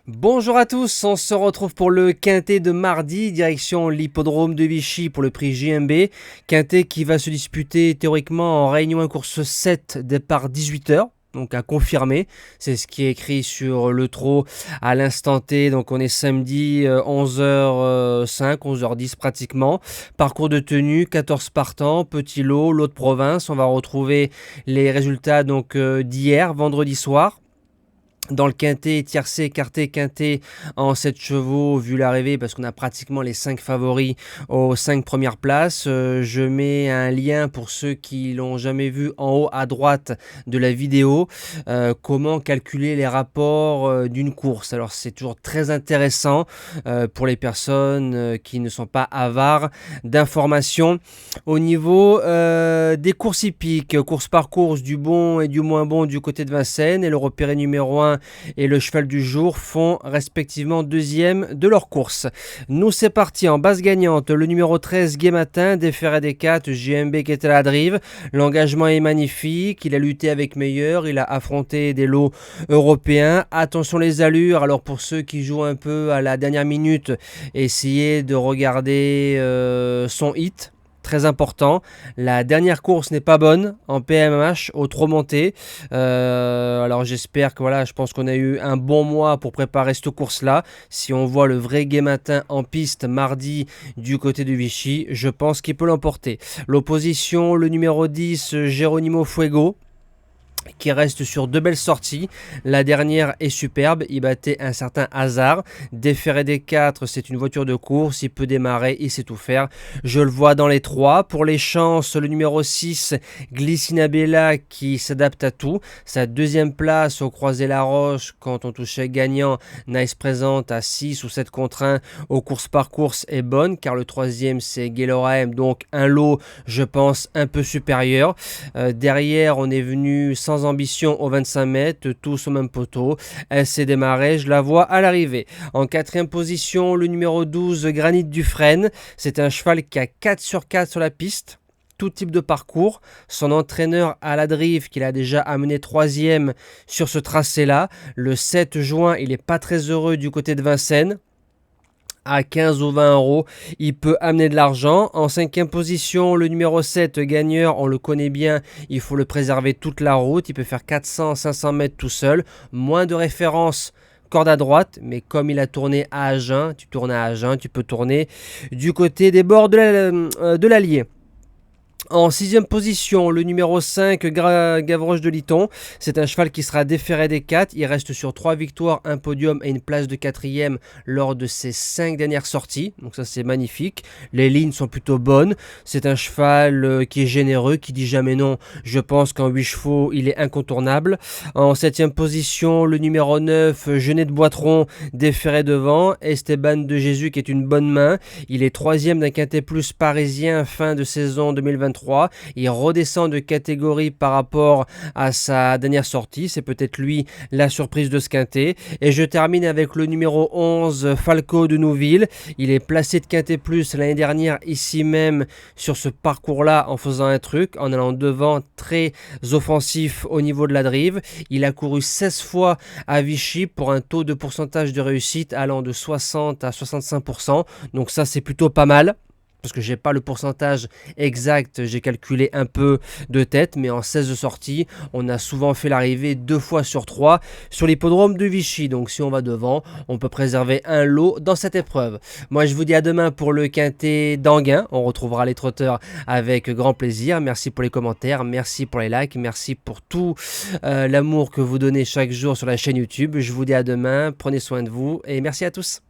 Bonjour à tous, on se retrouve pour le quintet de mardi, direction l'hippodrome de Vichy pour le prix JMB. Quintet qui va se disputer théoriquement en Réunion 1 course 7, départ 18h. Donc à confirmer, c'est ce qui est écrit sur le trot à l'instant T. Donc on est samedi 11h05, 11h10 pratiquement. Parcours de tenue, 14 partants, petit lot de province. On va retrouver les résultats donc d'hier, vendredi soir. Dans le quintet, tiercé, écarté, quintet en 7 chevaux, vu l'arrivée, parce qu'on a pratiquement les 5 favoris aux 5 premières places. Je mets un lien pour ceux qui l'ont jamais vu en haut à droite de la vidéo. Comment calculer les rapports d'une course. Alors c'est toujours très intéressant pour les personnes qui ne sont pas avares d'informations. Au niveau des courses hippiques, course par course, du bon et du moins bon du côté de Vincennes, et le repéré numéro 1 et le cheval du jour font respectivement deuxième de leur course. Nous c'est parti en base gagnante, le numéro 13 Gai Matin, déféré des 4, JMB qui était à la drive. L'engagement est magnifique, il a lutté avec meilleur, il a affronté des lots européens. Attention les allures, alors pour ceux qui jouent un peu à la dernière minute, essayez de regarder son hit. Très important. La dernière course n'est pas bonne en PMH au trop monté. Alors j'espère que voilà, je pense qu'on a eu un bon mois pour préparer cette course-là. Si on voit le vrai Gai Matin en piste mardi du côté de Vichy, je pense qu'il peut l'emporter. L'opposition, le numéro 10, Geronimo Fuego, qui reste sur deux belles sorties. La dernière est superbe, il battait un certain hasard. Déféré des 4, c'est une voiture de course, il peut démarrer, il sait tout faire. Je le vois dans les 3. Pour les chances, le numéro 6, Glycina Bella, qui s'adapte à tout. Sa deuxième place au Croisé-la-Roche, quand on touchait gagnant, Nice présente à 6 ou 7 contre 1 aux courses par course est bonne, car le troisième c'est Guéloraem, donc un lot, je pense, un peu supérieur. Derrière, on est venu sans ambition aux 25 mètres, tous au même poteau. Elle s'est démarrée, je la vois à l'arrivée. En quatrième position, le numéro 12, Granit Dufresne. C'est un cheval qui a 4 sur 4 sur la piste. Tout type de parcours. Son entraîneur à la drive, qu'il a déjà amené troisième sur ce tracé-là. Le 7 juin, il n'est pas très heureux du côté de Vincennes. À 15 ou 20 euros, il peut amener de l'argent. En cinquième position, le numéro 7, Gagneur, on le connaît bien, il faut le préserver toute la route. Il peut faire 400-500 mètres tout seul. Moins de référence, corde à droite, mais comme il a tourné à Agen, tu tournes à Agen, tu peux tourner du côté des bords de l'Allier. En sixième position, le numéro 5, Gavroche de Liton. C'est un cheval qui sera déféré des 4. Il reste sur 3 victoires, un podium et une place de 4e lors de ses 5 dernières sorties. Donc ça c'est magnifique. Les lignes sont plutôt bonnes. C'est un cheval qui est généreux, qui dit jamais non. Je pense qu'en 8 chevaux, il est incontournable. En septième position, le numéro 9, Genet de Boitron, déféré devant. Esteban de Jésus qui est une bonne main. Il est 3e d'un quintet plus parisien fin de saison 2023. Il redescend de catégorie par rapport à sa dernière sortie. C'est peut-être lui la surprise de ce quintet. Et je termine avec le numéro 11, Falco de Nouville. Il est placé de quintet plus l'année dernière ici même sur ce parcours-là en faisant un truc, en allant devant, très offensif au niveau de la drive. Il a couru 16 fois à Vichy pour un taux de pourcentage de réussite allant de 60 à 65%. Donc ça c'est plutôt pas mal. Parce que j'ai pas le pourcentage exact, j'ai calculé un peu de tête, mais en 16 sorties, on a souvent fait l'arrivée 2 fois sur 3 sur l'hippodrome de Vichy. Donc si on va devant, on peut préserver un lot dans cette épreuve. Moi je vous dis à demain pour le quintet d'Anguin. On retrouvera les trotteurs avec grand plaisir. Merci pour les commentaires, merci pour les likes, merci pour tout l'amour que vous donnez chaque jour sur la chaîne YouTube. Je vous dis à demain, prenez soin de vous et merci à tous.